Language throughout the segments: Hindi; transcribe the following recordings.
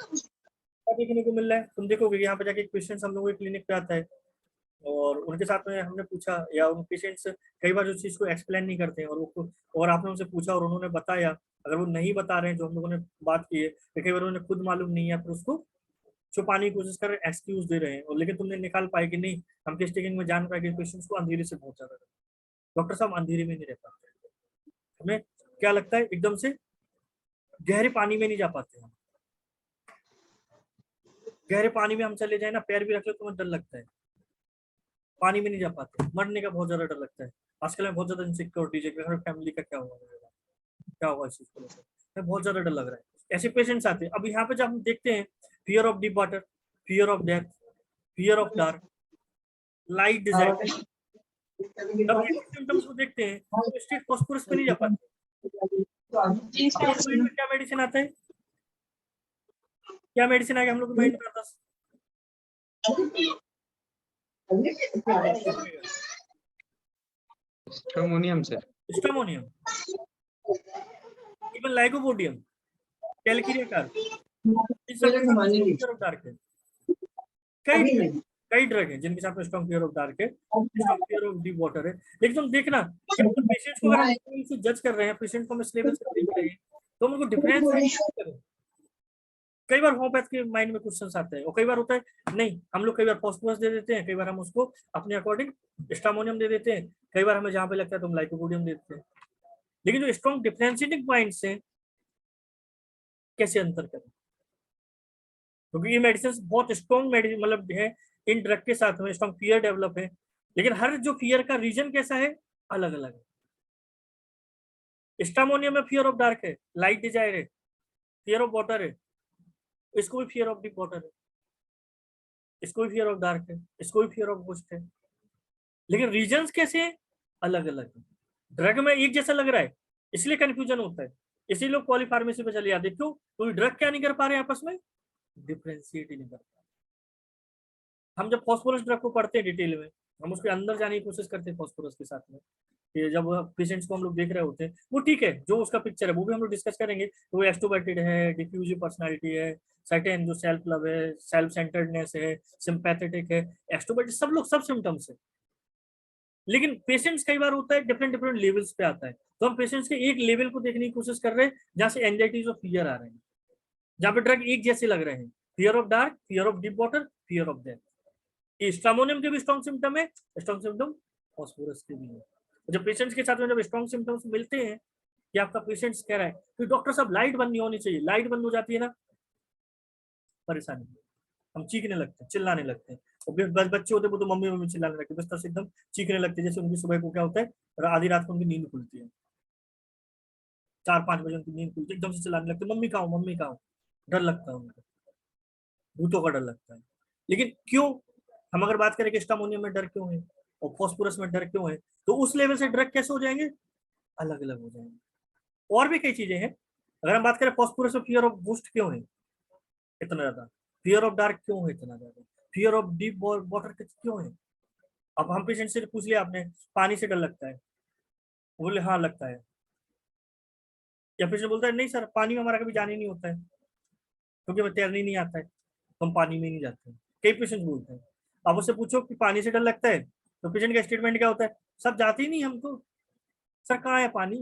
क्या देखने को मिल रहा है, तुम देखोगे यहाँ पे जाके पेशेंट्स हम लोगों के क्लिनिक पे आता है और उनके साथ में हमने पूछा, या उन पेशेंट्स कई बार उस चीज को एक्सप्लेन नहीं करते हैं और वो, और आपने उनसे पूछा और उन्होंने बताया, अगर वो नहीं बता रहे हैं जो हम लोगों ने बात की है, तो कई बार उन्हें खुद मालूम नहीं है, फिर उसको छुपाने की कोशिश कर रहे हैं, एक्सक्यूज दे रहे हैं, और लेकिन तुमने निकाल पाए कि नहीं, हम केस टेकिंग में जान पाए कि पेशेंट्स को अंधेरे से बहुत ज्यादा डॉक्टर साहब अंधेरे में नहीं रह पाते, हमें क्या लगता है एकदम से गहरे पानी में नहीं जा पाते हैं, गहरे पानी में हम चले जाए ना, पैर भी रख ले तो हमें डर लगता है, पानी में नहीं जा पाते, मरने का बहुत ज्यादा डर लगता है। आजकल में बहुत ज्यादा इनसिक्योरिटीज है, फैमिली का क्या हुआ, क्या होगा इस चीज को लेकर, हमें बहुत ज्यादा डर लग रहा है, ऐसे पेशेंट्स आते हैं। अब यहाँ पे जब हम देखते हैं fear of deep water, fear of death, fear of dark, light desire, जब सिम्टम्स को देखते हैं तो स्ट्रेट फॉस्फोरस पे नहीं जा पाते, हम लोग माइंड में क्या मेडिसिन आता है, क्या मेडिसिन आ गया हम लोग माइंड में आता stramonium sir, stramonium, even lycopodium, calcarea carb, इस सब के साथ फियर ऑफ डार्क है, कई कई ड्रग है जिनके साथ में स्ट्रॉन्ग फियर ऑफ डार्क है, strong fear of deep water है। लेकिन तुम देखना कि पेशेंट्स को अगर हम जज कर रहे हैं, पेशेंट को हम इस लेवल से देख रहे हैं, तो हम उनको डिफरेंशिएट करें। कई बार होम्योपैथ के माइंड में क्वेश्चन आते हैं और कई बार होता है नहीं, हम लोग कई बार फॉस्फोरस दे देते हैं, कई बार हम उसको अपने अकॉर्डिंग स्टामोनियम दे देते हैं, कई बार हमें जहाँ पे लगता है तो हम लाइकोपोडियम दे देते हैं। लेकिन जो स्ट्रॉन्ग डिफरेंशिएटिंग पॉइंट्स हैं, कैसे अंतर करें, क्योंकि ये मेडिसिन बहुत स्ट्रॉन्ग मेडिसिन मतलब है, इन ड्रग के साथ में स्ट्रॉन्ग फियर डेवलप है, लेकिन हर जो फियर का रीजन कैसा है, अलग अलग है। स्टामोनियम में फियर ऑफ डार्क है, लाइट डिजायर है, फियर ऑफ वाटर है, इसको भी फियर ऑफ डीप वाटर है, इसको भी फियर ऑफ डार्क है, इसको भी फियर ऑफ बुस्ट है, लेकिन रीजंस कैसे हैं, अलग अलग है। ड्रग में एक जैसा लग रहा है, इसलिए कंफ्यूजन होता है, इसीलिए लोग पॉलीफार्मेसी पे चले जाते, क्यों, तो ड्रग क्या नहीं कर पा रहे आपस में, डिफ्रेंशिएट ही नहीं कर पा रहे। हम जब फॉस्फोरस ड्रग को पढ़ते हैं डिटेल में, हम उसके अंदर जाने की कोशिश करते हैं फॉस्फोरस के साथ में, कि जब पेशेंट्स को हम लोग देख रहे होते हैं, वो ठीक है, जो उसका पिक्चर है वो भी हम लोग डिस्कस करेंगे, तो वो एक्सट्रोवर्टेड है, डिफ्यूजिव पर्सनालिटी है, सर्टेन जो सेल्फ लव है, सेल्फ सेंटर्डनेस है, सिंपैथेटिक है, एक्सट्रोवर्टेड, सब लोग सब सिम्टम्स है। लेकिन पेशेंट्स कई बार होता है डिफरेंट डिफरेंट लेवल्स पे आता है, तो हम पेशेंट्स के एक लेवल को देखने की कोशिश कर रहे हैं जहां से एंजाइटीज और फियर आ रहे हैं, जहां पे ड्रग एक जैसे लग रहे हैं, fear of dark, fear of deep water, fear of death. ये स्ट्रामोनियम के भी स्ट्रॉन्ग सिम्टम है, स्ट्रॉन्ग सिम्टम फॉस्फोरस के भी है। जब पेशेंट्स के साथ में जब स्ट्रॉन्ग सिम्टम्स मिलते हैं कि आपका पेशेंट्स कह रहा है कि डॉक्टर साहब लाइट बंद नहीं होनी चाहिए, लाइट बंद हो जाती है ना, परेशानी, हम चीखने लगते हैं, चिल्लाने लगते हैं, और बच्चे होते हैं वो तो मम्मी मम्मी चिल्लाने लगते हैं, बिस्तर से एकदम चीखने लगते हैं, जैसे उनकी सुबह को क्या होता है, आधी रात को उनकी नींद खुलती है, 4-5 बजे उनकी नींद खुलती है, एकदम से चिल्लाने लगते हैं, मम्मी कहाँ हो, मम्मी कहाँ हो, डर लगता है उनको, भूतों का डर लगता है। लेकिन क्यों, हम अगर बात करें कि स्टामोनियम में डर क्यों है और फॉस्फोरस में डर क्यों है, तो उस लेवल से ड्रग कैसे हो जाएंगे, अलग अलग हो जाएंगे। और भी कई चीजें हैं, अगर हम बात करें फॉस्फोरस में फियर ऑफ बूस्ट क्यों है इतना ज्यादा, फियर ऑफ डार्क क्यों है इतना ज्यादा, फियर ऑफ डीप वाटर क्यों है। अब हम पेशेंट से पूछ लिया आपने, पानी से डर लगता है, बोले हाँ लगता है, या पेशेंट बोलता है नहीं सर पानी में हमारा कभी जाने नहीं होता है, क्योंकि हमें तैरने नहीं आता है, तो हम पानी में नहीं जाते हैं, कई पेशेंट बोलते हैं। अब उससे पूछो कि पानी से डर लगता है, तो पेशेंट का स्टेटमेंट क्या होता है, सब जाते ही नहीं हम तो, सर कहाँ है पानी,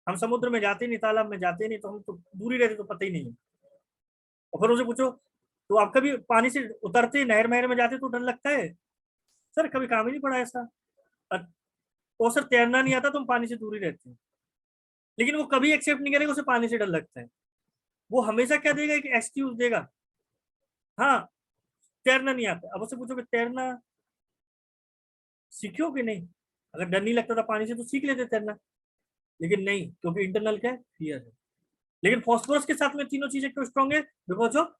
हम समुद्र में जाते नहीं, तालाब में जाते नहीं, तो हम तो दूर ही रहते तो पता ही नहीं है। और फिर उसे पूछो तो आप कभी पानी से उतरते नहर महर में जाते तो डर लगता है, सर कभी काम ही नहीं पड़ा ऐसा, और सर तैरना नहीं आता तो हम पानी से दूर ही रहते हैं। लेकिन वो कभी एक्सेप्ट नहीं करेगा उसे पानी से डर लगता है, वो हमेशा क्या देगा, एक एक्सक्यूज देगा, हाँ तैरना नहीं आता। अब उससे पूछो कि तैरना सीखो कि नहीं, अगर डर नहीं लगता था पानी से तो सीख लेते तैरना, लेकिन नहीं, क्योंकि इंटरनल क्या है, फियर है। लेकिन फॉस्फोरस के साथ में तीनों चीजें क्यों स्ट्रॉन्ग है, बिकॉज ऑफ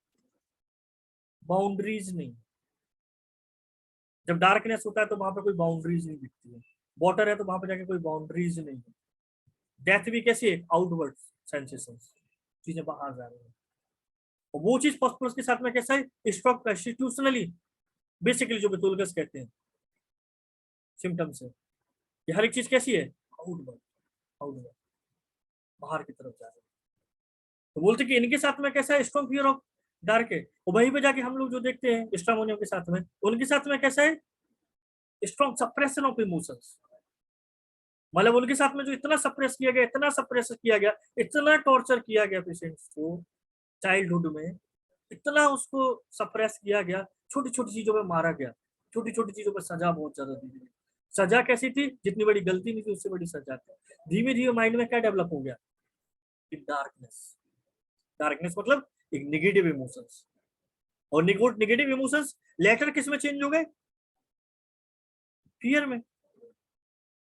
बाउंड्रीज नहीं, जब डार्कनेस होता है तो वहां पर कोई बाउंड्रीज नहीं दिखती है, वाटर है तो वहां पर जाके कोई बाउंड्रीज नहीं है, डेथ भी कैसी है, आउटवर्ड सेंसेशन, चीजें बाहर जा रही है, और वो चीज फॉस्फोरस के साथ में कैसा है, स्ट्रॉन्ग कॉन्स्टिट्यूशनली, बेसिकली जो बेतुलगस कहते हैं सिम्टम्स है, ये हर एक चीज कैसी है, आउटवर्ड, आउटवर्ड, बाहर की तरफ जा रही है। तो बोलते कि इनके साथ में कैसा है, स्ट्रॉन्ग फियर ऑफ डार्क है। और वहीं पे जाके हम लोग जो देखते हैं स्ट्रामोनियम के साथ में, उनके साथ में कैसा है, स्ट्रॉन्ग सप्रेशन ऑफ इमोशंस। मतलब उनके साथ में जो इतना सप्रेस किया गया, इतना सप्रेस किया गया, इतना टॉर्चर किया गया पेशेंट्स को चाइल्डहुड में, इतना उसको सप्रेस किया गया, छोटी छोटी चीजों पे मारा गया, छोटी छोटी चीजों पर सजा बहुत ज्यादा दी गई। सजा कैसी थी, जितनी बड़ी गलती नहीं थी उससे बड़ी सजा थी। धीमे धीमे माइंड में क्या डेवलप हो गया, डार्कनेस। डार्कनेस मतलब एक निगेटिव इमोशंस, और निगेटिव इमोशंस लेटर किस में चेंज हो गए, फियर में।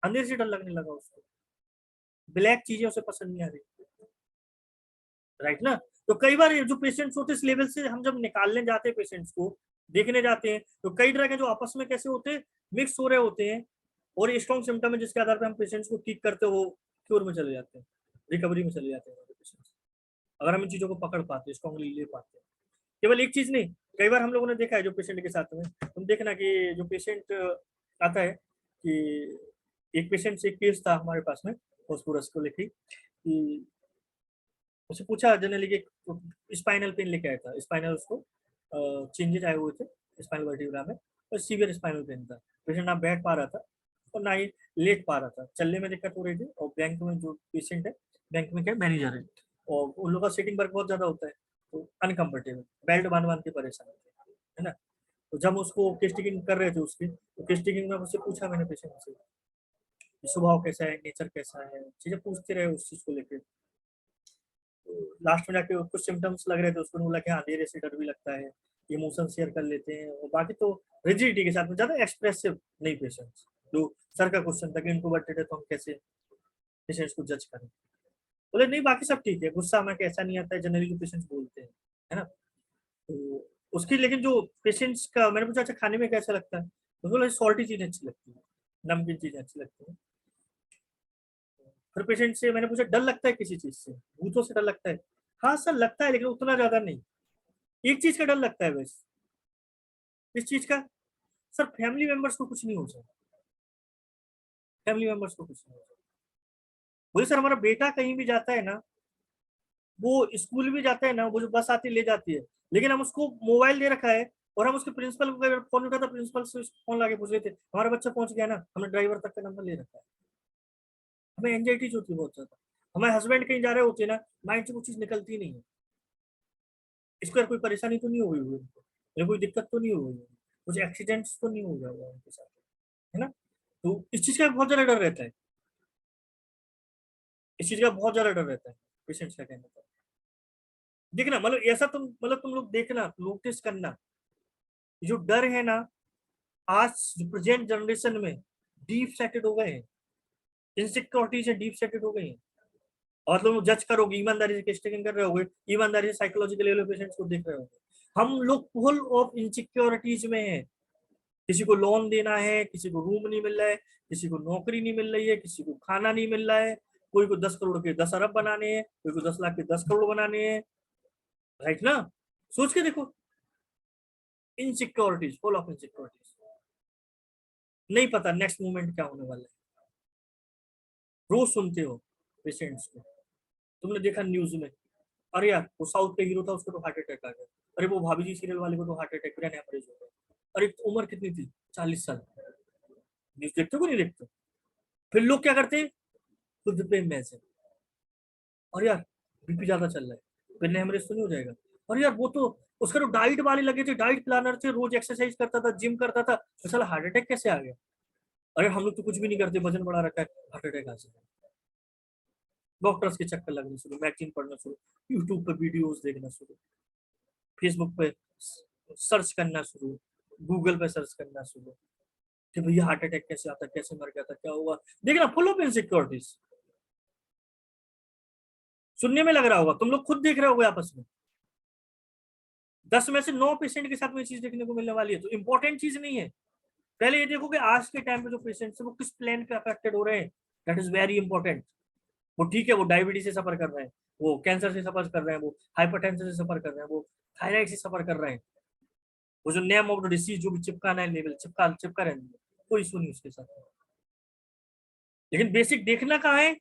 अंधेरे से डर लगने लगा उसको, ब्लैक चीजें उसे पसंद नहीं आ रही, राइट ना। तो कई बार जो पेशेंट्स होते हैं इस लेवल से, हम जब निकालने जाते हैं पेशेंट्स को, देखने जाते हैं, तो कई तरह के जो आपस में कैसे होते हैं, मिक्स हो रहे होते हैं, और ये स्ट्रॉन्ग सिम्टम है जिसके आधार पर हम पेशेंट्स को ठीक करते हैं, वो क्योर में चले जाते हैं, रिकवरी में चले जाते हैं पेशेंट्स, अगर हम इन चीजों को पकड़ पाते हैं, स्ट्रॉन्गली ले पाते हैं। केवल एक चीज नहीं, कई बार हम लोगों ने देखा है जो पेशेंट के साथ में, तुम देखना कि जो पेशेंट आता है, कि एक पेशेंट से एक केस था हमारे पास में फॉस्फोरस को लेके, कि उससे पूछा जनरली कि स्पाइनल पेन लेके आया था, स्पाइनल उसको चेंजेस आए हुए थे स्पाइनल वर्टिब्रा में, और सीवियर स्पाइनल पेन था। पेशेंट ना बैठ पा रहा था और ना ही लेट पा रहा था, चलने में दिक्कत हो रही थी। और बैंक में जो पेशेंट है, बैंक में क्या मैनेजर है, और उन लोगों का सीटिंग वर्क बहुत ज्यादा होता है, तो अनकंफर्टेबल, बेल्ट बांध बांध के परेशान थे, है ना। तो जब उसको केस टेकिंग कर रहे थे उसकी, तो केस टेकिंग में उससे पूछा मैंने पेशेंट से, स्वभाव कैसा है, नेचर कैसा है, चीजें पूछते रहे उस चीज को लेकर। लास्ट में जाके कुछ सिम्टम्स लग रहे थे उसको, बोला कि हाँ अंधेरे से डर भी लगता है, इमोशन शेयर कर लेते हैं, और बाकी तो रिजिडिटी के साथ में, ज्यादा एक्सप्रेसिव नहीं पेशेंट्स। जो सर का क्वेश्चन था कि इंट्रोवर्टेड है तो हम कैसे पेशेंट्स को जज करें, बोले नहीं बाकी सब ठीक है, गुस्सा हमें कैसा नहीं आता है, जनरली जो पेशेंट्स बोलते हैं, है ना। तो उसकी, लेकिन जो पेशेंट्स का मैंने पूछा अच्छा खाने में कैसा लगता है, तो बोला सॉल्टी चीजें अच्छी लगती है, नमकीन चीजें अच्छी लगती है। फिर पेशेंट से मैंने पूछा डर लगता है किसी चीज से, भूतों से डर लगता है, हाँ सर लगता है लेकिन उतना ज्यादा नहीं, एक चीज का डर लगता है बस। इस चीज का, सर फैमिली मेंबर्स को कुछ नहीं हो जाए, फैमिली मेंबर्स को कुछ नहीं हो जाए। बोले सर हमारा बेटा कहीं भी जाता है ना, वो स्कूल भी जाता है ना, वो जो बस आती ले जाती है, लेकिन हम उसको मोबाइल दे रखा है, और हम उसके प्रिंसिपल को फोन उठा था, प्रिंसिपल से फोन लाके पूछ रहे थे हमारा बच्चा पहुंच गया ना, हमने ड्राइवर तक का नंबर ले रखा है। हमें एंजाइटी होती है बहुत ज्यादा, हमारे हस्बैंड कहीं जा रहे होते हैं ना, माइंड से वो चीज निकलती नहीं है, इसको यार कोई परेशानी तो नहीं हुई हुई उनको, या कोई दिक्कत तो नहीं हुई हुई, कुछ एक्सीडेंट्स तो नहीं हो गया हुआ उनके साथ, है ना। तो इस चीज का बहुत ज्यादा डर रहता है, इस चीज का बहुत ज्यादा डर रहता है पेशेंट्स का कहने का। देखना मतलब ऐसा तुम, मतलब तुम लोग देखना, नोटिस करना, जो डर है ना, आज प्रेजेंट जनरेशन में डीप सेटेड हो गए हैं, इनसिक्योरिटीज डीप सेटेड हो गई हैं। और तुम जज करोगे, ईमानदारी से केस टेकिंग कर रहे होगे, ईमानदारी से साइकोलॉजिकल लेवल पेशेंट्स को देख रहे होगे। हम लोग फुल ऑफ इनसिक्योरिटीज में है, किसी को लोन देना है, किसी को रूम नहीं मिल रहा है, किसी को नौकरी नहीं मिल रही है, किसी को खाना नहीं मिल रहा है, कोई को 10 करोड़ के 10 अरब बनाने हैं, कोई को 10 लाख के 10 करोड़ बनाने हैं, राइट ना। सोच के देखो, इनसिक्योरिटीज, फुल ऑफ इनसिक्योरिटीज, नहीं पता नेक्स्ट मोमेंट क्या होने वाला है। रोज सुनते हो पेशेंट्स को, तुमने देखा न्यूज में, अरे यार वो साउथ का हीरो था उसको तो हार्ट अटैक आ गया, अरे वो भाभी जी सीरियल वाले को तो हार्ट अटैक ब्रेन हेमरेज हो गया, अरे उम्र कितनी थी, 40 साल। न्यूज देखते हो कि नहीं देखते? फिर लोग क्या करते हैं, खुद पे मैसेज, और यार बीपी ज्यादा चल रहा है, ब्रेन हेमरेज तो नहीं हो जाएगा, और यार वो तो उसका तो डाइट वाले लगे थे, डाइट प्लानर थे, रोज एक्सरसाइज करता था, जिम करता था, तो साला हार्ट अटैक कैसे आ गया? अरे हम लोग तो कुछ भी नहीं करते, वजन बढ़ा रखा है, हार्ट अटैक आ जाएगा। डॉक्टर्स के चक्कर लगने शुरू, मैगजीन पढ़ना शुरू, यूट्यूब पे वीडियोस देखना शुरू, फेसबुक पे सर्च करना शुरू, गूगल पे सर्च करना शुरू, कि भैया हार्ट अटैक कैसे आता, कैसे मर गया था, क्या हुआ। देखना फुल ऑफ इनसिक्योरिटीज, सुनने में लग रहा होगा, तुम लोग खुद देख रहे होगे आपस में, 10 में से 9 पेशेंट के साथ में चीज देखने को मिलने वाली है। तो इंपॉर्टेंट चीज नहीं है, पहले ये देखो कि आज के टाइम पे जो पेशेंट्स है वो किस प्लेन पे अफेक्टेड हो रहे हैं, दैट इज वेरी इंपॉर्टेंट। वो ठीक है, वो डायबिटीज से सफर कर रहे हैं, वो कैंसर से सफर कर रहे हैं, वो हाइपरटेंशन से सफर कर रहे हैं, वो थायराइड से सफर कर रहे हैं, वो जो नेम ऑफ द डिसीज जो भी चिपकाना है, लेवल चिपका चिपका रहने दो, कोई इशू नहीं उसके साथ। लेकिन बेसिक देखना कहाँ है,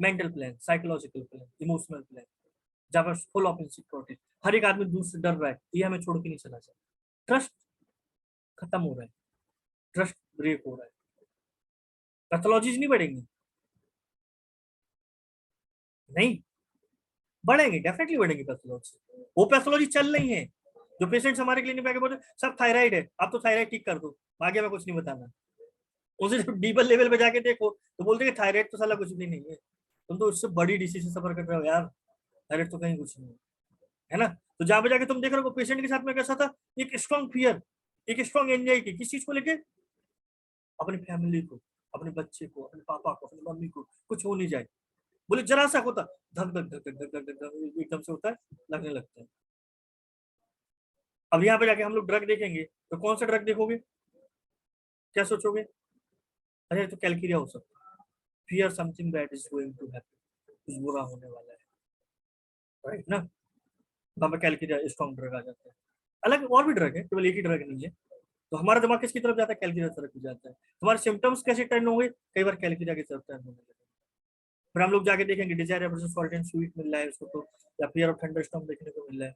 mental plan, psychological plan, emotional plan, जहाँ पर फुल ऑफ इनसिक्योरिटी, हर एक आदमी दूसरे से डर रहा है, ये हमें छोड़ के नहीं चला जाए, ट्रस्ट खत्म हो रहा है, ट्रस्ट ब्रेक हो रहा है, पैथोलॉजीज नहीं बढ़ेंगी, नहीं बढ़ेंगे, डेफिनेटली बढ़ेंगी पैथोलॉजी, वो पैथोलॉजी चल रही है। जो पेशेंट्स हमारे क्लिनिक पे आके बोलते सब थायराइड है, आप तो थायराइड ठीक कर दो, आगे हमें कुछ नहीं बताना, उनसे जब डीपल लेवल पे जाके देखो तो बोलते कि थायराइड तो साला कुछ भी नहीं है, तुम तो उससे बड़ी डिसीज से सफर कर रहे हो यार, थायराइड तो कहीं कुछ नहीं है ना। तो जहाँ पे जाके तुम देख रहे हो पेशेंट के साथ में कैसा था, एक स्ट्रॉन्ग फियर, एक स्ट्रॉन्ग एंजाइटी, किस चीज को लेके, अपनी फैमिली को, अपने बच्चे को, अपने पापा को, अपनी मम्मी को कुछ हो नहीं जाए, बोले जरा सा होता धक धक धक धक धक धक धक एकदम से होता है, लगने लगता है। अब यहाँ पे जाके हम लोग ड्रग देखेंगे तो कौन सा ड्रग देखोगे, क्या सोचोगे, अरे तो कैलकीरिया हो सकता है, fear something that is going to happen, कुछ बुरा होने वाला है, राइट ना। वहां पे कैलकीरिया स्ट्रॉन्ग ड्रग आ जाता है। अलग और भी ड्रग है, केवल एक ही ड्रग नहीं है। तो हमारा दिमाग किसकी तरफ जाता है, कैलकीरिया की तरफ जाता है। तुम्हारे सिम्टम्स कैसे टर्न होंगे, कई बार कैलकीरिया की तरफ टर्न होने लगेगा। फिर हम लोग जाके देखेंगे desire versus salt and sweet मिल रहा है उसको तो, या फियर ऑफ थंडरस्टॉर्म देखने को मिल रहा है।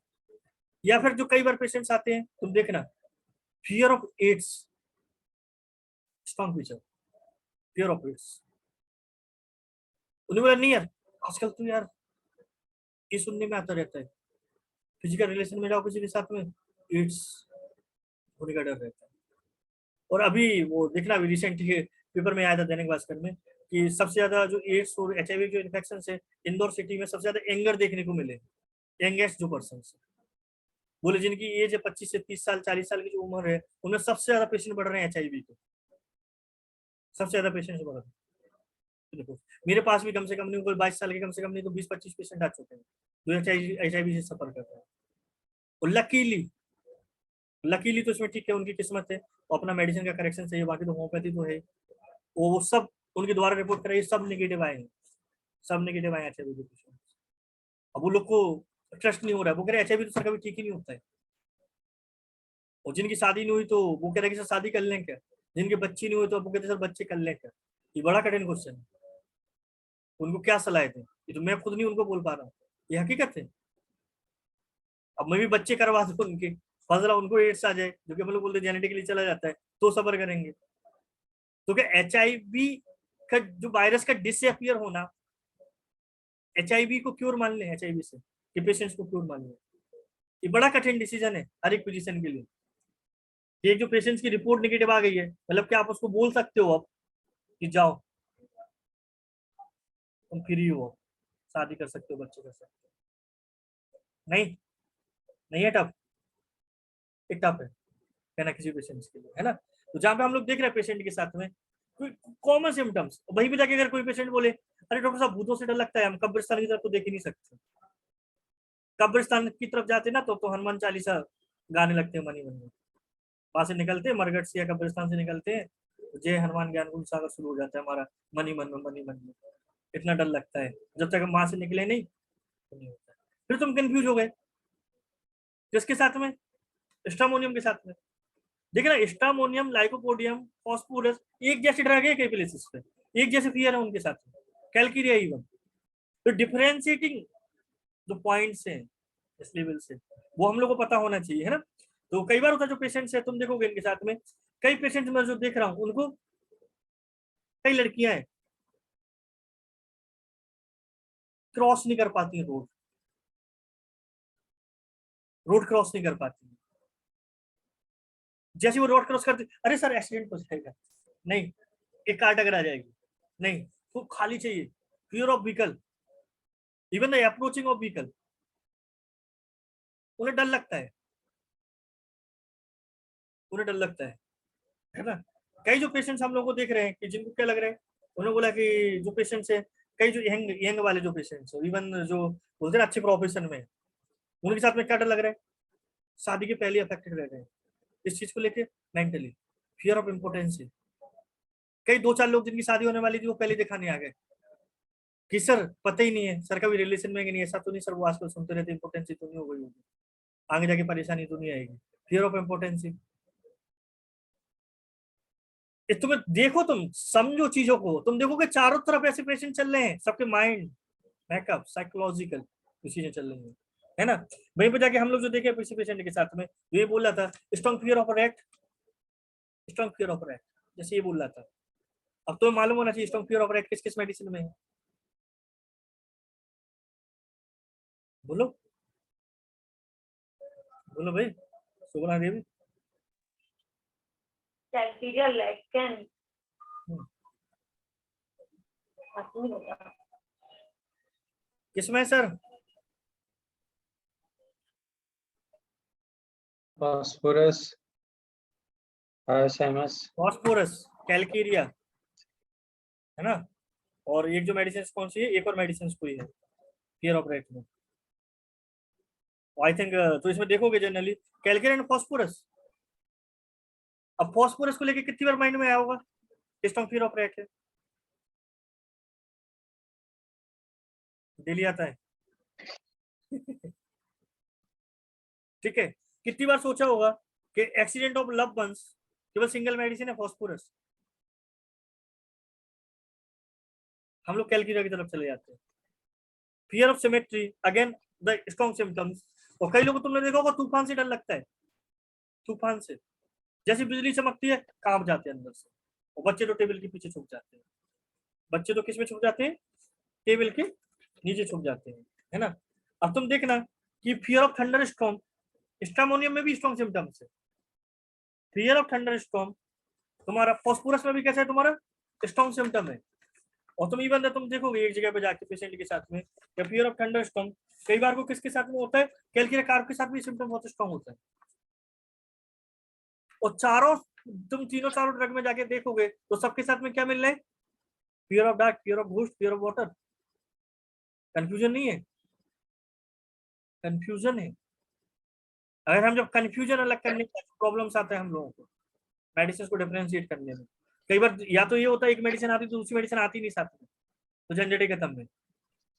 या फिर जो कई बार पेशेंट्स आते हैं तुम देखना, fear of AIDS, strong feature, fear of AIDS, उन्हें बोला नहीं यार आजकल तो यार ये सुनने में आता रहता है, फिजिकल रिलेशन में जाओ किसी के साथ में, एड्स होने का डर रहता है। और अभी वो देखना, अभी रिसेंट पेपर में आया था दैनिक भास्कर में कि सबसे ज्यादा जो एड्स और एचआईवी जो इन्फेक्शन है इंदौर सिटी में सबसे ज्यादा एंगर देखने को मिले, यंगेस्ट जो पर्सन बोले जिनकी एज है 25 से 30 साल 40 साल की जो उम्र है, उनमें सबसे ज्यादा पेशेंट बढ़ रहे हैं एचआईवी के, सबसे ज्यादा पेशेंट बढ़ रहे हैं। देखो मेरे पास भी कम से कम नहीं, कोई 22 साल के कम से कम नहीं तो 20-25 पेशेंट आ चुके हैं जो एचआईवी से सफर कर रहे हैं। और लकीली, लकीली तो इसमें ठीक है, उनकी किस्मत है, वो अपना मेडिसिन का करेक्शन चाहिए, बाकी तो होम्योपैथी तो है, वो सब उनके द्वारा रिपोर्ट कराई, सब नेगेटिव आए हैं, सब नेगेटिव आए एचआईवी के पेशेंट। अब वो लोग को ट्रस्ट नहीं हो रहा है, वो कह रहे एचआईवी तो सर कभी ठीक ही नहीं होता है। और जिनकी शादी नहीं हुई तो वो कह रहे कि सर शादी कर लें क्या, जिनके बच्चे नहीं हुए तो वो कहते सर बच्चे कर लें क्या। ये बड़ा कठिन क्वेश्चन है, उनको क्या सलाह दें, ये तो मैं खुद नहीं उनको बोल पा रहा हूँ, ये हकीकत है। अब मैं भी बच्चे करवा दूं उनके, फजला उनको एड्स आ जाए जो कि हम लोग बोलते जेनेटिकली चला जाता है, तो सफर करेंगे। तो क्या एचआईवी का जो वायरस का डिसअपियर होना, एचआईवी को क्योर मान ले, एचआईवी से कि पेशेंट्स को क्योर मान ले, ये बड़ा कठिन डिसीजन है हर एक पोजीशन के लिए। ये जो पेशेंट्स की रिपोर्ट निगेटिव आ गई है, मतलब क्या आप उसको बोल सकते हो अब कि जाओ तुम फ्री हो, शादी कर सकते हो, बच्चे कर सकते हो, नहीं, नहीं है टफ, एक टफ है ना किसी पेशेंट्स के लिए, है ना। तो जहाँ पे हम लोग देख रहे हैं पेशेंट के साथ में कोई कॉमन सिम्टम्स, वहीं पे जाके अगर कोई पेशेंट बोले अरे डॉक्टर साहब भूतों से डर लगता है, हम कब्रिस्तान की तरफ तो देख ही नहीं सकते, कब्रिस्तान की तरफ जाते ना तो हनुमान चालीसा गाने लगते हैं मनी मन में, वहां से निकलते हैं मरगट से या कब्रिस्तान से निकलते हैं, जय हनुमान ज्ञान गुण सागर शुरू हो जाता है हमारा, मनी मन में मनी मन में, इतना डर लगता है, जब तक हम वहां से निकले नहीं तो नहीं होता। फिर तुम कंफ्यूज हो गए किसके साथ में, स्ट्रामोनियम के साथ में। देखिए ना स्ट्रामोनियम, लाइकोपोडियम, फॉस्फोरस एक जैसे ड्रग है कई प्लेसेस पे, एक जैसे फियर है उनके साथ में, कैलकीरिया इवन। तो डिफरेंशिएटिंग जो पॉइंट्स हैं इस लेवल से, वो हम लोग को पता होना चाहिए, है ना। तो कई बार होता है जो पेशेंट्स है तुम देखोगे इनके साथ में, कई पेशेंट्स मैं जो देख रहा हूँ उनको, कई लड़कियां हैं क्रॉस नहीं कर पाती, रोड रोड क्रॉस नहीं कर पाती, जैसे वो रोड क्रॉस करती अरे सर एक्सीडेंट हो जाएगा, नहीं एक कार टकरा जाएगी, नहीं तो खाली चाहिए, fear of vehicle, even the approaching of vehicle, उन्हें डर लगता है, उन्हें डर लगता है ना। कई जो पेशेंट्स हम लोग को देख रहे हैं कि जिनको क्या लग रहा है, उन्होंने बोला कि जो पेशेंट्स है, कई जो यंग यंग वाले जो पेशेंट्स है, इवन जो बोलते हैं अच्छे प्रोफेशन में, उनके साथ में क्या डर लग रहा है, शादी के पहले अफेक्टेड रह रहे हैं इस चीज को लेके, मेंटली फियर ऑफ इम्पोर्टेंस। कई 2-4 लोग जिनकी शादी होने वाली थी वो पहले दिखाने आ गए कि सर पता ही नहीं है, सर कभी रिलेशन में नहीं, ऐसा तो नहीं सर, वो आजकल सुनते रहते इंपोर्टेंसी तो नहीं हो गई होगी, आगे जाके परेशानी तो नहीं आएगी, फियर ऑफ इम्पोर्टेंसी। तुम्हें देखो, तुम समझो चीजों को, तुम देखोगे चारों तरफ ऐसे पेशेंट चल रहे हैं, सबके माइंड बैकअप साइकोलॉजिकल चीजें चल रही है ना। वहीं पे जाके हम लोग जो देखे किसी पेशेंट के साथ में ये बोल रहा था strong fear of rat, strong fear of rat, जैसे ये बोल रहा था। अब तो मालूम होना चाहिए स्ट्रॉन्ग फियर ऑफ रैट किस किस मेडिसिन में है। बोलो बोलो भाई, सुगुना देवी। कैल्केरिया लैक्टन किसमें सर? फास्फोरस, आरएसएमएस, फॉस्फोरस, कैल्केरिया, है ना। और एक जो मेडिसिन कौन सी है, एक और मेडिसिन कोई है फियर ऑफ रैट में, आई थिंक। तो इसमें देखोगे जनरली कैल्केरिया एंड फॉस्फोरस। अब फॉस्फोरस को लेके कितनी बार माइंड में आया होगा स्ट्रॉन्ग फियर ऑफ रैट है, डेली आता है ठीक है। कितनी बार सोचा होगा कि एक्सीडेंट ऑफ लव वंस केवल सिंगल मेडिसिन है फॉस्फोरस। हम लोग कैलकीरिया की तरफ चले जाते हैं। Fear of symmetry, again the strong symptoms. और कई लोगों को तुमने देखा होगा तूफान से डर लगता है, तूफान से, जैसी बिजली चमकती है कांप जाते हैं अंदर से। और बच्चे तो टेबल के पीछे छुप जाते हैं, बच्चे तो किस में छुप जाते हैं, टेबल के नीचे छुप जाते हैं, है ना। अब तुम देखना कि fear of thunder storm, stramonium में भी स्ट्रॉन्ग सिम्टम्स है। फियर ऑफ थंडर स्टॉर्म तुम्हारा फॉस्फोरस में भी कैसा है, तुम्हारा स्ट्रॉन्ग सिम्टम है। और तुम इवन तुम देखोगे एक जगह पे जाके पेशेंट के साथ में फियर ऑफ थंडर स्टॉर्म कई बार को किसके साथ में होता है, कैल्केरिया कार्ब के साथ भी सिम्टम बहुत स्ट्रॉन्ग होता है। और चारों तुम चारों ड्रग में जाके देखोगे तो सबके साथ में क्या मिल रहा है, fear of dark, fear of boost, fear of water. Confusion नहीं है, कंफ्यूजन है। अगर हम जब कंफ्यूजन अलग करने का प्रॉब्लम्स आता है हम लोगों को मेडिसिन को डिफरेंशिएट करने में, कई बार या तो ये होता है एक मेडिसिन आती तो दूसरी मेडिसिन आती नहीं साथ में, तो झंझटे खत्म है।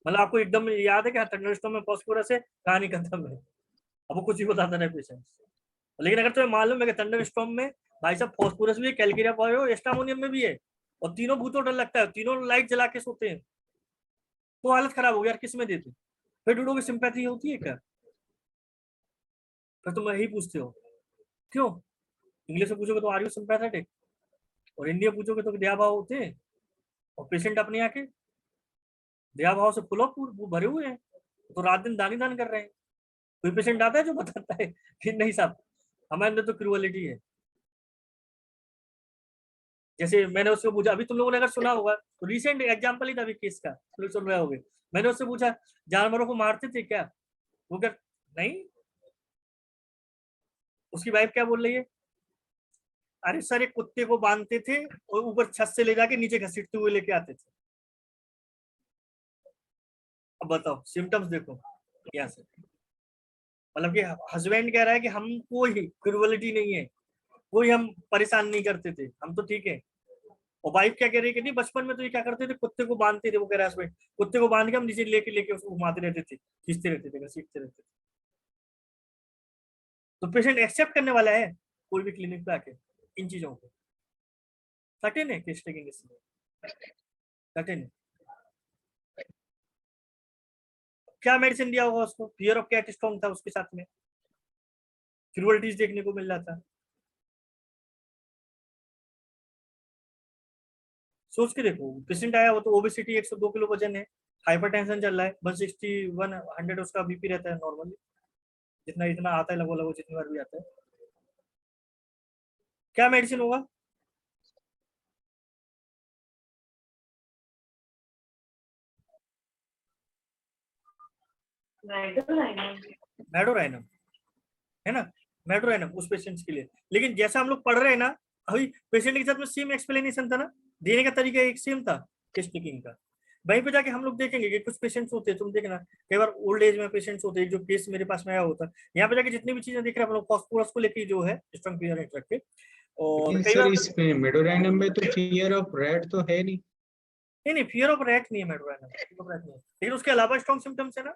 मतलब आपको एकदम याद है कि थंडरस्टॉर्म में फॉस्फोरस है, कहानी खत्म है। अब वो कुछ ही बताता है पेशेंट। लेकिन अगर तुम्हें मालूम है कि थंडरस्टॉर्म में भाई साहब फॉस्फोरस भी है, कैल्केरिया पायो, एस्टामोनियम में भी है, और तीनों भूतों डर लगता है, तीनों लाइट जला के सोते हैं, तो हालत खराब हो गया यार, किस में देते। फिर ढूंढो की सिंपैथी होती है क्या, फिर तुम यही पूछते हो क्यों। इंग्लिश में पूछोगे तो आर यू सिंपैथेटिक, और हिंदी में पूछोगे तो दया भाव होते हैं। और पेशेंट अपने आके दया भाव से फुल ऑफ भरे हुए हैं, तो रात दिन दान ही दान कर रहे हैं। कोई पेशेंट आता है जो बताता है कि नहीं साहब हमारे अंदर तो क्रूअलिटी है। जैसे मैंने उससे पूछा, अभी तुम लोगों ने अगर सुना होगा तो रिसेंट एग्जांपल ही था अभी केस का, तुम लोग सुन रहे होगे। मैंने उससे पूछा जानवरों को मारते थे क्या, वो क्या नहीं। उसकी वाइफ क्या बोल रही है, अरे सर एक कुत्ते को बांधते थे और ऊपर छत से ले जाके नीचे घसीटते हुए लेके आते थे। अब बताओ सिम्टम्स देखो यहाँ से, मतलब कि हस्बैंड कह रहा है कि हम कोई क्रूअलिटी नहीं है, कोई हम परेशान नहीं करते थे, हम तो ठीक है। और वाइफ क्या कह रही है कि नहीं बचपन में तो ये क्या करते थे, कुत्ते को बांधते थे, वो कह रहा है हस्बैंड कुत्ते को बांध के हम नीचे लेके लेके उसको घुमाते रहते थे, खींचते रहते थे, घसीटते रहते थे। तो पेशेंट एक्सेप्ट करने वाला है कोई भी क्लिनिक पे आके इन चीजों को, सर्टेन है केस टेकिंग इसमें, सर्टेन है। क्या मेडिसिन दिया होगा उसको, फियर ऑफ कैट स्ट्रॉन्ग था उसके साथ में, क्रूअल्टीज देखने को मिल रहा था। सोच के देखो, पेशेंट आया वो तो ओबेसिटी 102 किलो वजन है, हाइपरटेंशन चल रहा है, 160 100 उसका बीपी रहता है नॉर्मली, जितना इतना आता है लगभग लगभग जितनी बार भी आता है। क्या मेडिसिन होगा, मेडोराइनम, है ना, मेडोराइनम उस पेशेंट्स के लिए। लेकिन जैसा हम लोग पढ़ रहे हैं ना अभी पेशेंट के साथ में सेम एक्सप्लेनेशन था ना, देने का तरीका एक सेम था टेस्ट टेकिंग का। वहीं पे जाके हम लोग देखेंगे कि कुछ पेशेंट्स होते हैं, तुम देखना कई बार ओल्ड एज में पेशेंट्स होते हैं, जो केस मेरे पास में आया होता है यहाँ पे जाके जितनी भी चीजें देख रहे हैं हम लोग फॉस्फोरस को लेके जो है स्ट्रॉन्ग फियर रख के। और कई सर बार इसमें मेडोराइनम में तो फियर ऑफ रेड तो है नहीं। नहीं फियर ऑफ रैट नहीं है मेडोराइनम, फियर ऑफ रैट नहीं है, लेकिन उसके अलावा स्ट्रॉन्ग सिम्टम्स है ना,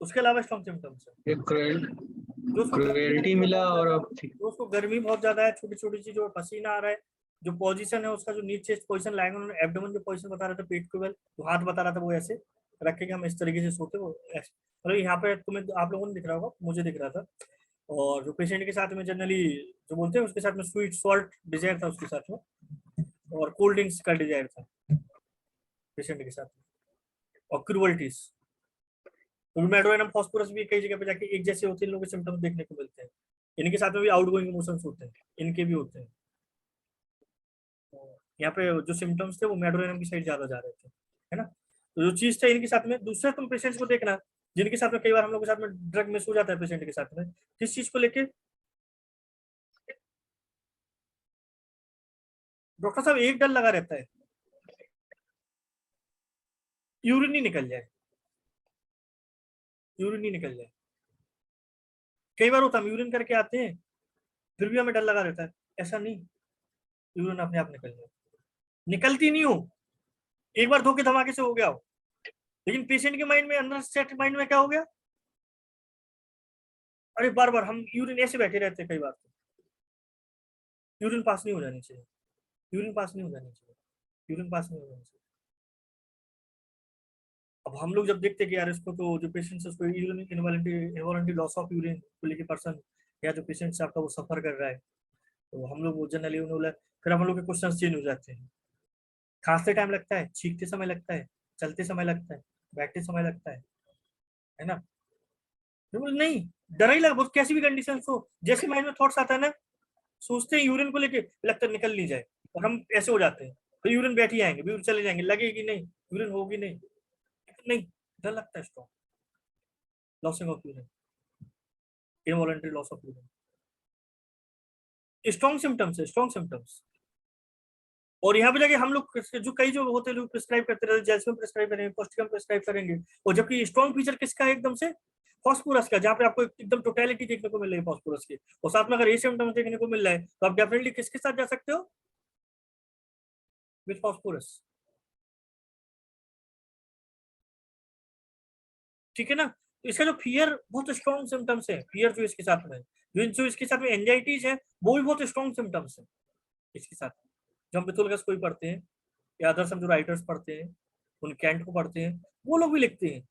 उसके अलावा स्ट्रॉन्ग सिम्टम्स है। जो उसको क्रुएल्टी मिला और जो उसको गर्मी बहुत ज्यादा है, छोटी छोटी चीजों में पसीना आ रहा है, जो पोजीशन है उसका, जो नीचे पोजीशन लाएंगे उन्होंने एब्डोमेन जो पोजीशन बता रहा था पेट के बल, तो हाथ बता रहा था वो ऐसे रखे कि हम इस तरीके से सोते, वो मतलब यहाँ पे तुम्हें आप लोगों ने दिख रहा होगा, मुझे दिख रहा था। और जो पेशेंट के साथ में जनरली जो बोलते हैं उसके साथ में स्वीट सॉल्ट डिजायर था उसके साथ में, और कोल्ड ड्रिंक्स का डिजायर था पेशेंट के साथ में, और क्रूअल्टीज। तो मेडोरेनम फास्फोरस भी कई जगह पे जाके एक जैसे होते हैं, लोगों के सिम्टम्स देखने को मिलते हैं। इनके साथ में भी आउटगोइंग इमोशंस होते हैं, इनके भी होते हैं। यहाँ पे जो सिम्टम्स थे वो मेडोरेनम की साइड ज्यादा जा रहे थे, है ना। तो जो चीज था इनके साथ में, दूसरा तुम पेशेंट्स को देखना जिनके साथ में कई बार हम लोग के साथ में ड्रग मिस हो जाता है पेशेंट के साथ में, किस चीज को लेके, डॉक्टर साहब एक डर लगा रहता है यूरिन ही निकल जाए, यूरिन ही निकल जाए। कई बार होता है हम यूरिन करके आते हैं फिर भी हमें डर लगा रहता है, ऐसा नहीं, यूरिन अपने आप निकल जाए, निकलती नहीं हो, एक बार धोखे धमाके से हो गया हो, लेकिन पेशेंट के माइंड में, अंदर सेट माइंड में क्या हो गया, अरे बार बार हम यूरिन ऐसे बैठे रहते हैं, कई बार तो यूरिन पास नहीं हो जानी चाहिए, यूरिन पास नहीं हो जानी चाहिए, यूरिन पास नहीं हो जानी चाहिए। अब हम लोग जब देखते हैं कि यार इसको तो जो पेशेंट है उसको urine involuntary loss of urine को लेके पर्सन, या जो पेशेंट आपका वो सफर कर रहा है, तो हम लोग वो जनरली उन्हें बोला, फिर हम लोग के क्वेश्चन चेंज हो जाते हैं। खांसते टाइम लगता है, छींकते समय लगता है, चलते समय लगता है, बैठते समय लगता है ना। तो बोले नहीं, डर ही लगा, कैसी भी कंडीशन हो, जैसे माइंड में थॉट्स आता है ना, सोचते हैं यूरिन को लेके, लगता है निकल नहीं जाए, और हम ऐसे हो जाते हैं, तो यूरिन बैठ ही आएंगे, यूरिन चले जाएंगे, लगेगी नहीं, यूरिन होगी नहीं, नहीं, डर लगता है strong losing of urine, involuntary loss of urine, strong symptoms है, स्ट्रॉन्ग सिम्टम्स। और यहाँ पे जाके हम लोग जो कई जो होते हैं लोग प्रिस्क्राइब करते रहते, जैस्मिन प्रिस्क्राइब करेंगे, पॉस्टिकम प्रिस्क्राइब करेंगे, और जबकि स्ट्रॉन्ग फीचर किसका है एकदम से, फॉस्फोरस का, जहाँ पे आपको एकदम टोटलिटी देखने को मिल रही है फॉस्फोरस की, और साथ में अगर ये सिम्टम्स देखने को मिल रहा है तो आप डेफिनेटली किसके साथ जा सकते हो, विथ फॉस्फोरस, ठीक है ना। तो इसका जो फियर बहुत स्ट्रॉन्ग सिम्टम्स है, फियर जो इसके साथ में, जो इसके साथ में एंजाइटीज है वो भी बहुत स्ट्रॉन्ग सिम्टम्स है इसके साथ। जो हम पिथोलगस कोई पढ़ते हैं, या अदर्स हम जो राइटर्स पढ़ते हैं, उन कैंट को पढ़ते हैं, वो लोग भी लिखते हैं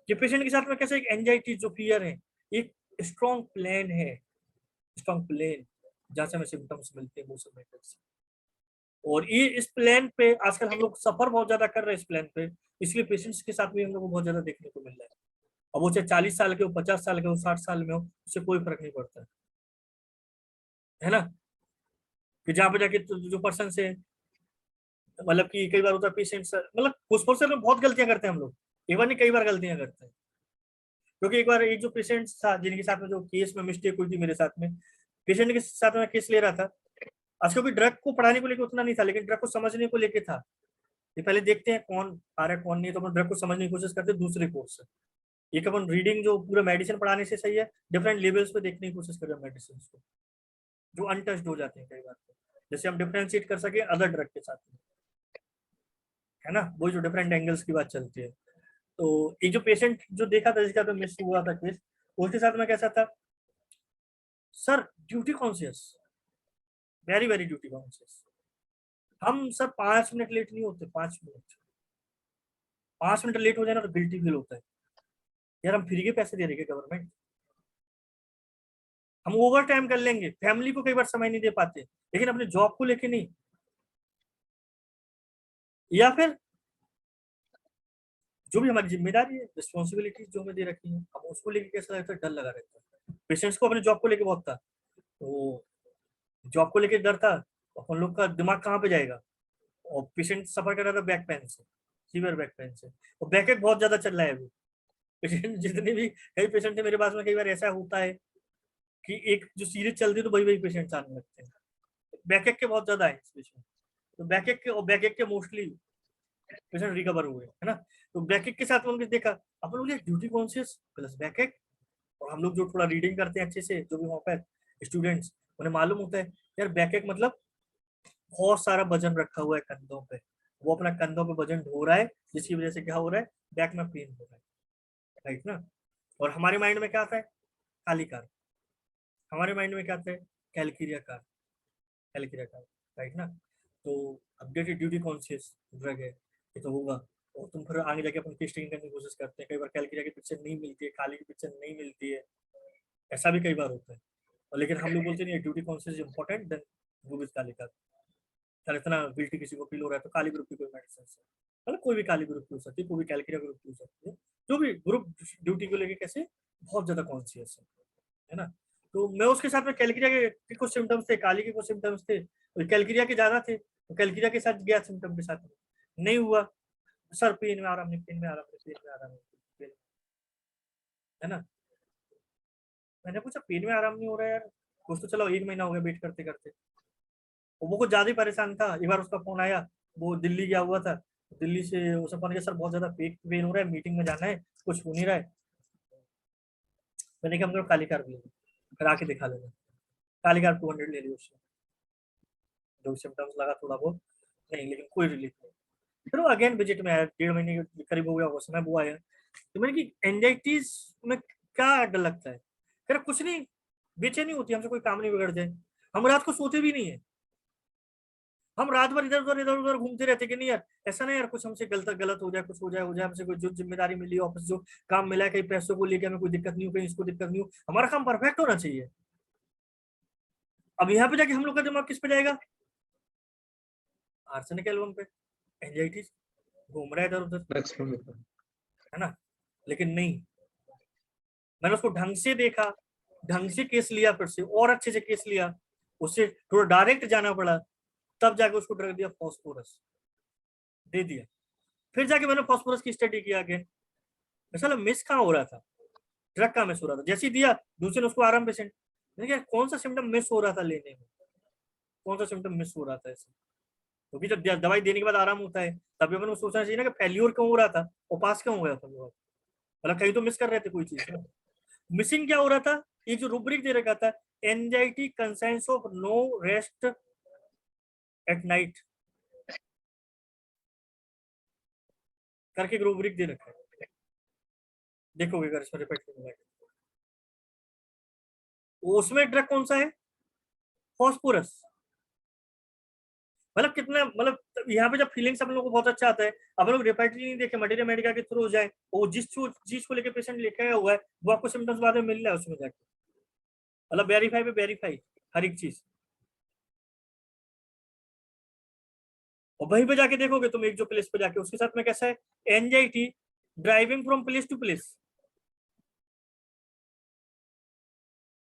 कि पेशेंट के साथ में कैसे एक एंजाइटी जो फियर है, एक स्ट्रॉन्ग प्लान है, स्ट्रॉन्ग प्लान जहां से हमें सिम्टम्स मिलते हैं वो सब मैटर्स। और ये इस प्लान पे आजकल हम लोग सफर बहुत ज्यादा कर रहे हैं इस प्लान पे, इसलिए पेशेंट्स के साथ भी हम लोग को बहुत ज्यादा देखने को मिल रहा है। अब वो चाहे 40 साल के हो, 50 साल के हो, 60 साल में हो, उससे कोई फर्क नहीं पड़ता है ना। कि जहाँ पे जाके जो पर्सन से, मतलब कि कई बार होता है पेशेंट्स, मतलब उस पर्सन में बहुत गलतियां करते हैं हम लोग, एक बार नहीं कई बार गलतियां करते हैं। क्योंकि एक बार एक जो पेशेंट था जिनके साथ में जो केस में मिस्टेक हुई थी मेरे साथ में, पेशेंट के साथ में केस ले रहा था, आज कभी ड्रग को पढ़ाने को लेकर उतना नहीं था, लेकिन ड्रग को समझने को लेकर था। ये पहले देखते हैं कौन आ रहा है कौन नहीं, तो अपन ड्रग को समझने की कोशिश करते हैं दूसरे कोर्स से। एक अपन रीडिंग जो पूरा मेडिसिन पढ़ाने से सही है, डिफरेंट लेवल्स पे देखने की कोशिश कर रहे हैं मेडिसिन को, जो अनटच्ड हो जाते हैं कई बार, जैसे हम डिफरेंशिएट कर सके अदर ड्रग के साथ में, है ना, वो जो डिफरेंट एंगल्स की बात चलती है। तो एक जो पेशेंट जो देखा था जिसका तो मिस हुआ था केस, उसके साथ में कैसा था, sir duty conscious, very very duty conscious, हम सर 5 मिनट लेट नहीं होते, 5 मिनट, 5 मिनट लेट हो जाए ना तो गिल्टी फील होता है, यार हम फ्री के पैसे दे रहे हैं गवर्नमेंट, हम ओवर टाइम कर लेंगे, फैमिली को कई बार समय नहीं दे पाते, लेकिन अपने जॉब को लेके नहीं। या फिर जो भी हमारी जिम्मेदारी है, रिस्पॉन्सिबिलिटी जो हमें दे रखी है, अब उसको लेके कैसा लगता है, डर लगा रहता है। पेशेंट्स को अपने जॉब को लेके बहुत था, तो जॉब को लेके डर था, तो अपन लोग का दिमाग कहाँ पे जाएगा, और पेशेंट सफर कर रहा था बैक पेन से, सीवियर बैक पेन से, और बैक एक बहुत ज्यादा चल रहा है अभी। पेशेंट जितने भी कई पेशेंट थे मेरे पास में, कई बार ऐसा होता है कि एक जो सीरीज चलती है तो वही वही पेशेंट आने लगते हैं, बैक एक के बहुत ज्यादा है इस पेशेंट। तो बैक एक के, और बैक एक के मोस्टली पेशेंट रिकवर हुए, है ना। तो बैक एक के साथ उन्होंने देखा, अपन लोग ड्यूटी कॉन्शियस प्लस बैक एक, और हम लोग जो थोड़ा रीडिंग करते हैं अच्छे से, जो भी वहाँ पर स्टूडेंट्स, उन्हें मालूम होता है यार बैक एक मतलब बहुत सारा वजन रखा हुआ है कंधों पे, वो अपना कंधों पे वजन ढो रहा है, जिसकी वजह से क्या हो रहा है, बैक में पेन हो रहा है, राइट ना। और हमारे माइंड में क्या आता है, खाली कार, हमारे माइंड में क्या आता है, कैलकिरिया कार, कैलकिरिया कार, राइट ना। तो अपडेटेड ड्यूटी कॉन्शियस ड्रग है, ये तो होगा। और तुम फिर आगे जाके अपन टेस्टिंग करने की कोशिश करते हैं, कई बार कैलकिरिया की पिक्चर नहीं मिलती है, काली की पिक्चर नहीं मिलती है, ऐसा भी कई बार होता है। और लेकिन हम लोग बोलते नहीं ड्यूटी कॉन्शियस इंपॉर्टेंट देन वो काली कार। अगर इतना गिल्टी किसी को फील हो रहा है तो काली ग्रुप की कोई मेडिसिन है, मतलब कोई भी काली ग्रुप की हो सकती है, कोई भी कैलकिरिया ग्रुप की हो सकती है, जो भी ग्रुप ड्यूटी को लेके कैसे बहुत ज्यादा कॉन्शियस है ना। तो मैं उसके साथ में कैलकिरिया के कुछ सिम्टम्स थे, काली के कुछ सिम्टम्स थे, और कैलकिरिया के ज्यादा थे, तो कैलकिरिया के साथ गया सिम्टम के साथ में, नहीं हुआ, सर पेन में आराम नहीं, पेन में आराम नहीं, पेन में आराम नहीं, है ना। मैंने पूछा पेन में आराम नहीं हो रहा है यार, कुछ तो चलो 1 महीना हो गया वेट करते करते। वो कुछ ज्यादा ही परेशान था, एक बार उसका फोन आया, वो दिल्ली गया हुआ था, दिल्ली से उसने फोन किया, सर बहुत ज्यादा पेन हो रहा है, मीटिंग में जाना है, कुछ हो नहीं रहा है। मैंने कहा हम काली कार ले लो, फिर आके दिखा लेना। काली कार 200 ले ली उसने, जो सिम्टम्स लगा थोड़ा बहुत, नहीं लेकिन कोई रिलीफ नहीं। फिर वो अगेन विजिट में आया, 1.5 महीने के करीब हो गया वो समय, वो आया। तो मैंने कि एंजाइटीज में क्या डर लगता है, फिर कुछ नहीं, बेचैनी होती है, हमसे कोई काम नहीं बिगड़ जाए, हम रात को सोते भी नहीं है, हम रात भर इधर उधर घूमते रहते कि नहीं यार ऐसा नहीं यार, कुछ हमसे गलत गलत हो जाए, कुछ हो जाए, हमसे कोई जो जिम्मेदारी मिली ऑफिस जो काम मिला है, कहीं पैसों को लेकर हमें कोई दिक्कत नहीं हो, कहीं इसको दिक्कत नहीं हो, हमारा काम परफेक्ट होना चाहिए। अब यहाँ पे जाके हम लोग का दिमाग किस पे जाएगा, आर्सेनिक एल्बम पे, एंजाइटी घूम रहा है इधर उधर, है ना। लेकिन नहीं, मैंने उसको ढंग से देखा, ढंग से केस लिया, फिर से और अच्छे से केस लिया, उससे थोड़ा डायरेक्ट जाना पड़ा, तब जाके उसको ड्रग दिया, फॉस्फोरस दे दिया। फिर जाके मैंने फॉस्फोरस की स्टडी किया अगेन, साला मिस कहाँ हो रहा था, ड्रग का मिस हो रहा था, जैसे ही दिया दूसरे ने उसको आराम पेशेंट, मैंने कहा कौन सा सिम्टम मिस हो रहा था लेने में, कौन सा सिम्टम मिस हो रहा था ऐसे, क्योंकि जब दवाई देने के बाद आराम होता है तभी अपन को सोचना चाहिए ना कि फेल्योर क्यों हो रहा था और पास क्यों हो गया था, मतलब कहीं तो मिस कर रहे थे कोई चीज ना। मिसिंग क्या हो रहा था, ये जो रूब्रिक दे रखा था, anxiety conscience of no rest at night करके रूब्रिक दे रखा है, देखोगे अगर इसमें रिपीट करूंगा, उसमें ड्रग कौन सा है, फॉस्फोरस। मतलब कितना, मतलब यहाँ पे जब फीलिंग्स अपन लोग को बहुत अच्छा आता है, अपन लोग रिपीटली नहीं देखे, मटेरियल मेडिका के थ्रू जाए, वो जिस चीज को लेकर पेशेंट लेके आया हुआ है वो आपको सिम्टम्स बाद में मिल रहा है उसमें जाके, मतलब वेरीफाई पे वेरीफाई हर एक चीज, और वहीं पे जाके देखोगे तुम एक जो प्लेस पे जाके उसके साथ में कैसा है, anxiety driving from place to place,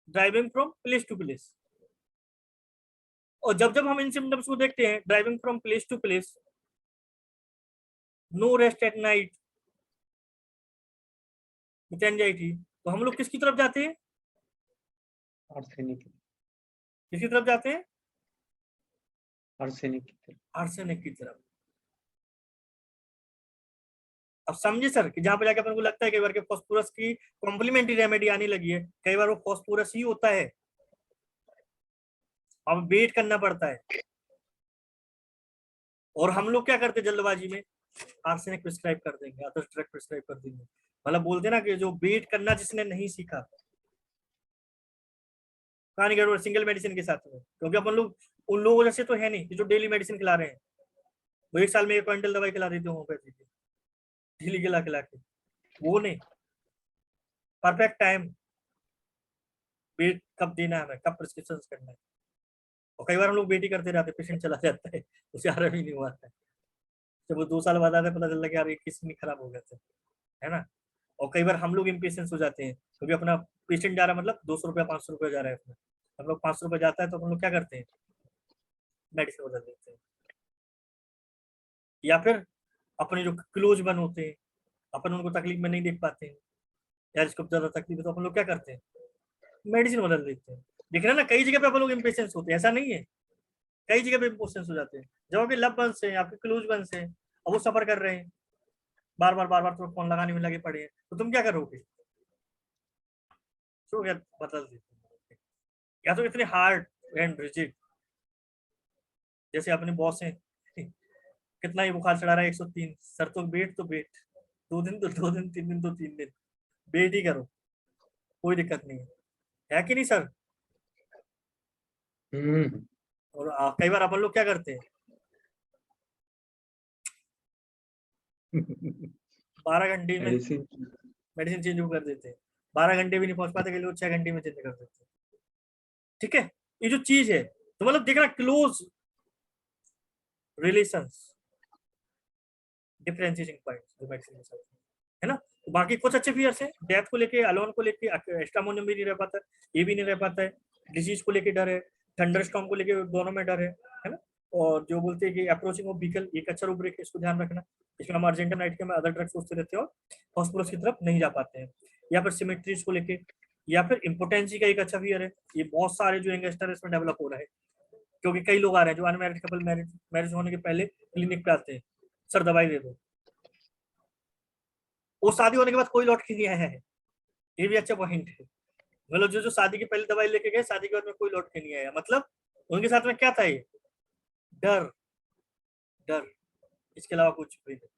driving from place to place. और जब जब हम इन सिम्टम्स को देखते हैं, driving from place to place, no rest at night with anxiety, तो हम लोग किसकी तरफ जाते हैं, आर्सेनिक, किसकी तरफ जाते हैं, आर्सेनिक की तरफ। आर्सेनिक की तरफ। अब समझे सर कि जहां पे जाके अपन को लगता है कई बार के फॉस्फोरस की कॉम्प्लीमेंट्री रेमेडी आने लगी है, कई बार वो फॉस्फोरस ही होता है, अब वेट करना पड़ता है, और हम लोग क्या करते हैं जल्दबाजी में आर्सेनिक प्रिस्क्राइब कर देंगे, अदर ड्रग प्रिस्क्राइब कर देंगे, मतलब बोलते ना कि जो वेट करना जिसने नहीं सीखा, कहानी गड़बड़ सिंगल मेडिसिन के साथ में, क्योंकि अपन लोग उन लोगों जैसे तो है नहीं जो डेली मेडिसिन खिला रहे हैं, वो 1 साल में 1 क्विंटल दवाई खिला देते होम्योपैथी की, डेली खिला खिला के, वो नहीं, परफेक्ट टाइम, वेट कब देना है, हमें कब प्रिस्क्रिप्शन करना है। और कई बार हम लोग वेट ही करते रहते, पेशेंट चला जाता है, उसे आराम ही नहीं हुआ है, जब वो 2 साल बाद आता है पता चलता है कि यार ये किसमें खराब हो गया था, है ना। और कई बार हम लोग इम्पेशेंस हो जाते हैं, क्योंकि अपना पेशेंट जा रहा है, मतलब 200 रुपया 500 रुपया जा रहा है अपना, हम लोग 500 रुपया जाता है तो हम लोग क्या करते हैं, मेडिसिन बदल देते हैं, या फिर अपने जो क्लोज बन होते हैं अपन उनको तकलीफ में नहीं देख पाते हैं, यार इसको ज्यादा तकलीफ है, तो अपन लोग क्या करते हैं, मेडिसिन बदल देते हैं। देख रहे हैं ना, कई जगह पे अपन लोग इम्पेशेंस होते हैं, ऐसा नहीं है, कई जगह पे इम्पेशेंस हो जाते हैं, जब आपके लव वंस हैं, आपके क्लोज वंस हैं और वो सफर कर रहे हैं, बार बार तो फोन लगाने में लगे पड़े हैं, तो तुम क्या करोगे, तो यार बदल देते हैं, या तो इतने हार्ड एंड रिजिड, जैसे अपने बॉस हैं कितना ही बुखार चढ़ा रहा है 103, सर तो बेट 2 दिन तो 2 दिन, 3 दिन तो 3 दिन, वेट ही करो, कोई दिक्कत नहीं है कि नहीं सर, और कई बार अपन लोग क्या करते हैं, 12 घंटे में मेडिसिन मेडिसिन चेंज कर देते हैं, 12 घंटे भी नहीं पहुंच पाते, के लिए 6 घंटे में चेंज कर देते हैं। ठीक है, ये जो चीज है तो मतलब देखना क्लोज रिलेशंस, डिफरेंशिएटिंग पॉइंट जो मेडिसिन के साथ है ना। तो बाकी कुछ अच्छे फीचर्स हैं, डेथ को लेके, अलोन को लेके, एस्ट्रामोनियम भी नहीं रह पाता, ये भी नहीं रह पाता है, डिजीज को लेके डर है, थंडरस्टॉर्म को लेके दोनों में डर है ना। और जो बोलते हैं कि अप्रोचिंग ऑफ व्हीकल, एक अच्छा रूब्रिक है, इसको ध्यान रखना। इसमें हम अर्जेंटाइट के में अदर ड्रग्स सोचते रहते हैं और फॉस्फोरस की तरफ नहीं जा पाते हैं। या फिर सिमेट्रीज को लेके, या फिर इम्पोर्टेंसी का एक अच्छा फीचर है, ये बहुत सारे जो यंगस्टर इसमें डेवलप हो रहा है, क्योंकि कई लोग आ रहे हैं जो अनमैरिड कपल मैरिज होने के पहले क्लिनिक पे आते हैं, सर दवाई दे दो, वो शादी होने के बाद कोई लौट के नहीं आया है, ये भी अच्छा पॉइंट है। मतलब जो जो शादी के पहले दवाई लेके गए, शादी के बाद में कोई लौट के नहीं आया, मतलब उनके साथ में क्या था, ये डर, डर, इसके अलावा कुछ भी नहीं,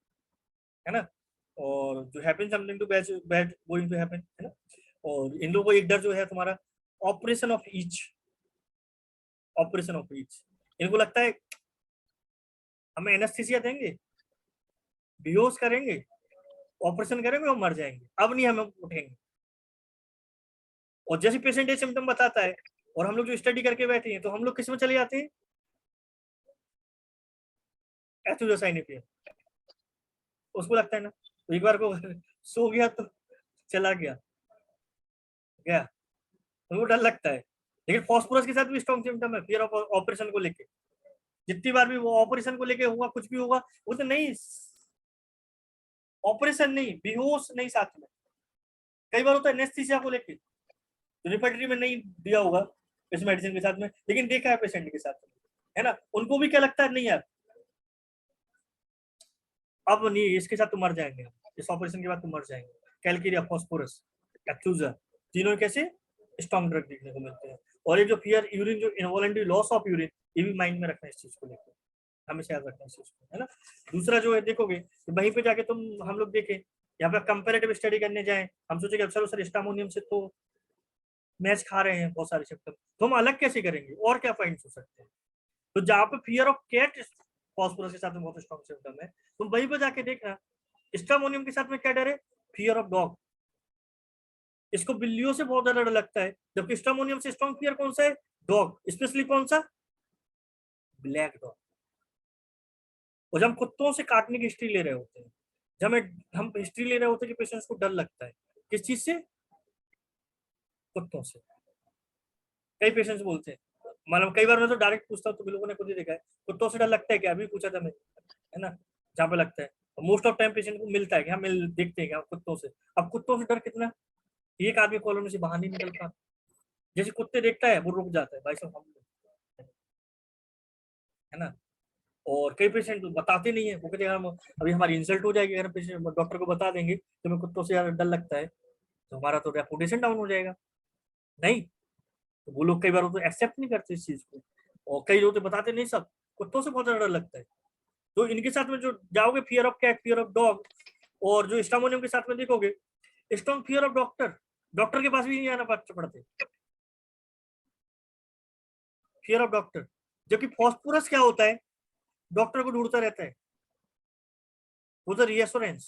है ना। और जो happen something to bad bad going to happen, है ना। और इन लोगों को एक डर जो है तुम्हारा, operation of each, operation of each, इनको लगता है हमें एनेस्थीसिया देंगे, बेहोश करेंगे, ऑपरेशन करेंगे और मर जाएंगे, अब नहीं हमें उठेंगे। और जैसे पेशेंट ये सिम्टम बताता है और हम लोग जो स्टडी करके बैठे हैं, तो हम लोग किस में चले जाते हैं, एथुजोसाइनिपिया, उसको लगता है ना, तो एक बार को सो गया तो चला गया, गया, उनको डर लगता है। लेकिन फॉस्फोरस के साथ भी स्ट्रॉन्ग सिम्टम है, फियर ऑफ ऑपरेशन को लेके, जितनी बार भी वो ऑपरेशन को लेके हुआ, कुछ भी होगा, वो तो नहीं, ऑपरेशन नहीं, बेहोश नहीं, साथ में कई बार होता है एनेस्थीसिया को लेके, रिपेटरी में नहीं दिया होगा इस मेडिसिन के साथ में, लेकिन देखा है पेशेंट के साथ में, है ना, उनको भी क्या लगता है, नहीं यार अब नहीं, इसके साथ तो मर जाएंगे, इस ऑपरेशन के बाद तो मर जाएंगे। कैलकेरिया, फॉस्फोरस, एक्लूजर, तीनों कैसे स्ट्रॉन्ग ड्रग देखने को मिलते हैं। और ये जो फियर यूरिन, जो इनवॉलंटरी लॉस ऑफ यूरिन, ये भी माइंड में रखना इस चीज को लेकर, हमेशा याद रखना इस चीज को, है ना। दूसरा जो है देखोगे तो वहीं पे जाके तुम, हम लोग देखें यहाँ पे कंपेरेटिव स्टडी करने जाए, हम सोचे कि चलो सर स्टामोनियम से तो मैच खा रहे हैं बहुत सारे सिम्टम, तो हम अलग कैसे करेंगे, और क्या फाइंड हो सकते हैं। तो जहाँ पे फियर ऑफ कैट फॉस्फोरस के साथ में बहुत स्ट्रॉन्ग सिम्टम है, तुम वहीं पे जाके देखना स्टामोनियम के साथ में क्या डर है, फियर ऑफ डॉग, इसको बिल्लियों से बहुत ज्यादा डर लगता है, जबकि स्टामोनियम से स्ट्रॉन्ग फियर कौन सा है, डॉग, स्पेशली कौन सा, ब्लैक डॉग। और जब हम कुत्तों से काटने की हिस्ट्री ले रहे होते हैं, जब हम हिस्ट्री ले रहे होते हैं कि पेशेंट्स को डर लगता है किस चीज से, कुत्तों से। कई पेशेंट्स बोलते हैं, मतलब कई बार मैं तो डायरेक्ट पूछता हूँ, तो लोगों ने खुद ही देखा है, कुत्तों से डर लगता है क्या, अभी पूछा था मैं, है ना, जहाँ पे लगता है मोस्ट ऑफ टाइम पेशेंट को मिलता है कि हम देखते हैं कि कुत्तों से। अब कुत्तों से डर कितना, एक आदमी कॉलोनी से बाहर नहीं निकल पा, जैसे कुत्ते देखता है वो रुक जाता है, भाई साहब हम, है ना। और कई पेशेंट बताते नहीं है, वो कहते हैं हम अभी हमारी इंसल्ट हो जाएगी, अगर पेशेंट डॉक्टर को बता देंगे तो हमें कुत्तों से ज्यादा डर लगता है, तो हमारा तो रेपुटेशन डाउन हो जाएगा, नहीं। तो वो लोग कई बार तो एक्सेप्ट नहीं करते इस चीज को, और कई लोग तो बताते नहीं, सब कुत्तों से बहुत ज्यादा डर लगता है। तो इनके साथ में जो जाओगे, fear of cat, fear of dog, और जो स्टामोनियम के साथ में देखोगे strong fear of doctor, doctor के पास भी नहीं आना पड़ते, फियर ऑफ डॉक्टर। जबकि फॉस्फोरस क्या होता है, डॉक्टर को ढूंढता रहता है, वो तो रिएश्योरेंस,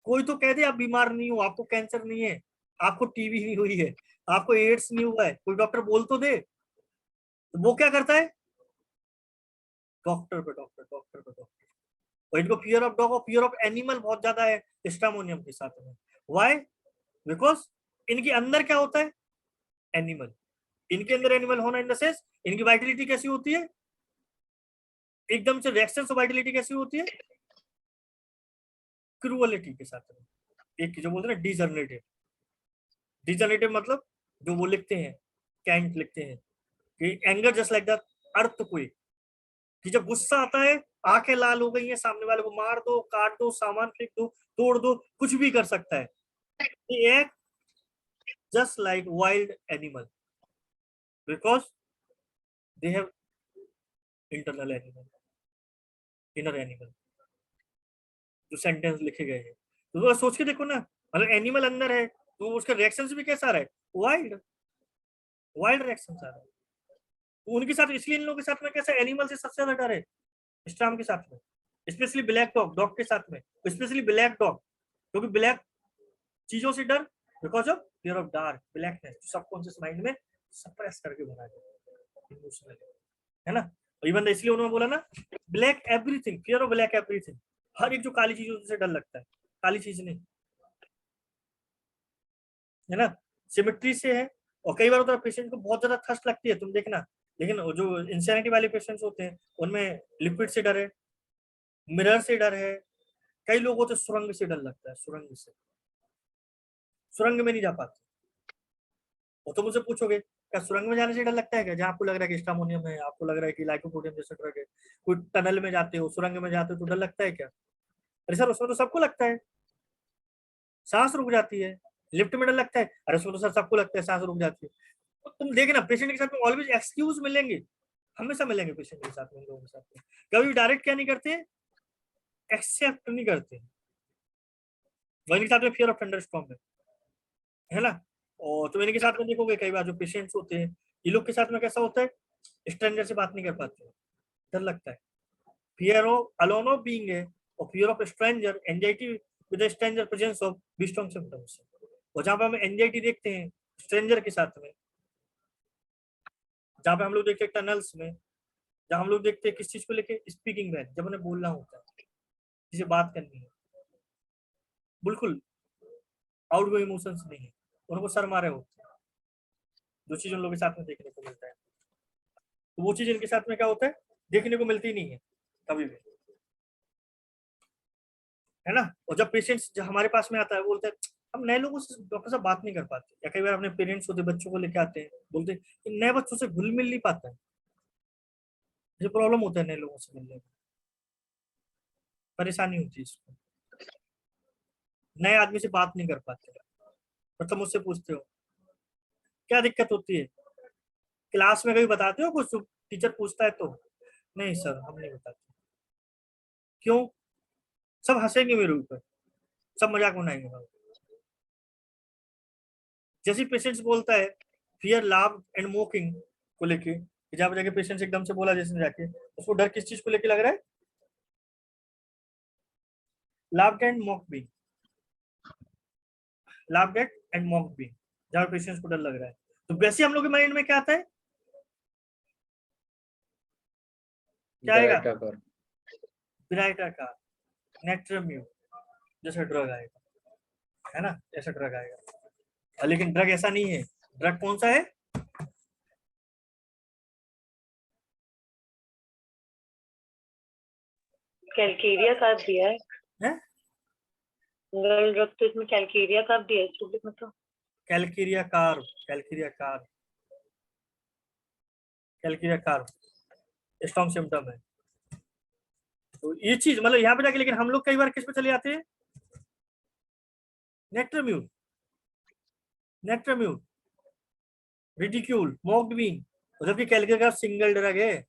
कोई तो कह दे आप बीमार नहीं हो, आपको कैंसर नहीं है, आपको टीबी नहीं हुई है, आपको एड्स नहीं हुआ है, कोई डॉक्टर बोल तो दे, तो वो क्या करता है, डॉक्टर पे डॉक्टर, डॉक्टर पे डॉक्टर। और इनको फियर ऑफ डॉग और फियर ऑफ एनिमल बहुत ज्यादा है स्टामोनियम के साथ में। व्हाई, बिकॉज इनके अंदर क्या होता है, एनिमल, इनके अंदर एनिमल होना इन द सेंस, इनकी वाइटलिटी कैसी होती है, एकदम से रिएक्शन वाइटलिटी कैसी होती है, क्रूअलिटी के साथ में, एक जो बोलते हैं ना डिजनरेटिव, डिजनरेटिव मतलब जो वो लिखते हैं, कैंट लिखते हैं कि anger just like the earthquake, कि जब गुस्सा आता है, आंखें लाल हो गई हैं, सामने वाले को मार दो, काट दो, सामान फेंक दो, तोड़ दो, कुछ भी कर सकता है, एक just like wild animal, because they have internal animal, inner animal, जो सेंटेंस लिखे गए हैं। तो सोच के देखो ना, मतलब एनिमल अंदर है, तो उसका रिएक्शन भी कैसा रहा है, वाइल्ड, वाइल्ड रिएक्शन आ रहा है। उनके साथ, इसलिए इन लोगों के साथ में कैसा एनिमल से सबसे ज्यादा डर है स्ट्राम के साथ में, स्पेशली ब्लैक डॉग के साथ में, स्पेशली ब्लैक डॉग, क्योंकि ब्लैक चीजों से डर because of fear of dark, blackness, subconscious mind में सप्रेस करके बना दिया इमोशनली, है ना। इवन इसलिए उन्होंने बोला ना black everything, fear of black everything, हर एक जो काली चीज उससे डर लगता है, काली चीज नहीं, है ना। सिमेट्री से है। और कई बार होता है पेशेंट को बहुत ज्यादा थर्स्ट लगती है, तुम देखना, लेकिन जो इंसैनिटी वाले पेशेंट्स होते हैं उनमें लिक्विड से डर है, मिरर से डर है, कई लोगों को तो सुरंग से डर लगता है, सुरंग से, सुरंग में नहीं जा पाते। और तुम मुझसे पूछोगे क्या सुरंग में जाने से डर लगता है क्या, जहाँ आपको लग रहा है कि स्टामोनियम है, आपको लग रहा है कि लाइकोपोडियम जैसा ड्रग है, कोई टनल में जाते हो, सुरंग में जाते हो तो डर लगता है क्या? अरे सर उसमें तो सबको लगता है, सांस रुक जाती है। लिफ्ट में डर लगता है, अरे उसमें तो सर सबको लगता है, सांस रुक जाती है। तो तुम देखना पेशेंट के साथ में ऑलवेज एक्सक्यूज मिलेंगे, हमेशा मिलेंगे पेशेंट के साथ में, लोगों के साथ में कभी डायरेक्ट क्या नहीं करते, एक्सेप्ट नहीं करते। वही के साथ में फियर ऑफ थंडरस्टॉर्म है ना। और तुम इनके साथ में देखोगे कई बार जो पेशेंट्स होते हैं, ये लोग के साथ में कैसा होता है, स्ट्रेंजर से बात नहीं कर पाते, डर लगता है। Fear of alone of being है, और fear of stranger, anxiety with stranger presence of be strong symptoms. और जहां पे हम एंजाइटी देखते हैं स्ट्रेंजर के साथ में, जहां पे हम लोग देखते हैं टनल्स में, जहां हम लोग देखते हैं किस चीज को लेके, स्पीकिंग में, जब उन्हें बोलना होता है, किसी बात करनी है, बिल्कुल आउट गो इमोशंस नहीं है, उनको सर मारे होते हैं, जो चीज उन लोगों के साथ में देखने को मिलता है, तो वो चीज इनके साथ में क्या होता है, देखने को मिलती नहीं है कभी भी, है ना। और जब पेशेंट्स जब हमारे पास में आता है बोलते हैं हम नए लोगों से डॉक्टर साहब बात नहीं कर पाते, या कई बार अपने पेरेंट्स होते बच्चों को लेके आते हैं, बोलते हैं कि नए बच्चों से घुल मिल नहीं पाता है, ये प्रॉब्लम होता है नए लोगों से मिलने में, परेशानी होती है इसको, नए आदमी से बात नहीं कर पाते। मतलब मुझसे पूछते हो क्या दिक्कत होती है, क्लास में कभी बताते हो कुछ, टीचर पूछता है तो, नहीं सर हम नहीं बताते। क्यों? सब हंसेंगे मेरे ऊपर, सब मजाक बनाएंगे। जैसे पेशेंट्स बोलता है फियर लाभ एंड मोकिंग को लेके, जहां पर जाके पेशेंट्स एकदम से बोला जैसे जाके, उसको डर किस चीज को लेके लग रहा है, लाभ एंड मॉक बीइंग, लाभ एंड मॉक बीइंग, जहां पेशेंट्स को डर लग रहा है। तो वैसे हम लोग के माइंड में क्या आता है, क्या आएगा, ब्राइटा का नेट्रम्यू जैसा ड्रग आएगा, है ना, ऐसा ड्रग आएगा। लेकिन ड्रग ऐसा नहीं है, ड्रग कौन सा है, कैलकेरिया कार्ब दिया है, हैं? गर्ल ड्रग तो इसमें कैलकेरिया कार्ब दिया है स्टूडेंट में तो। Calcarea carb, Calcarea carb, Calcarea carb strong symptom है। तो ये चीज मतलब यहाँ पे जाके, लेकिन हम लोग कई बार किस पे चले जाते हैं, नेट्रम्यून, नेट्रम्यून, रिडिक्यूल, मॉक्ड बीइंग, जबकि कैलकेरिया कार्ब सिंगल ड्रग है,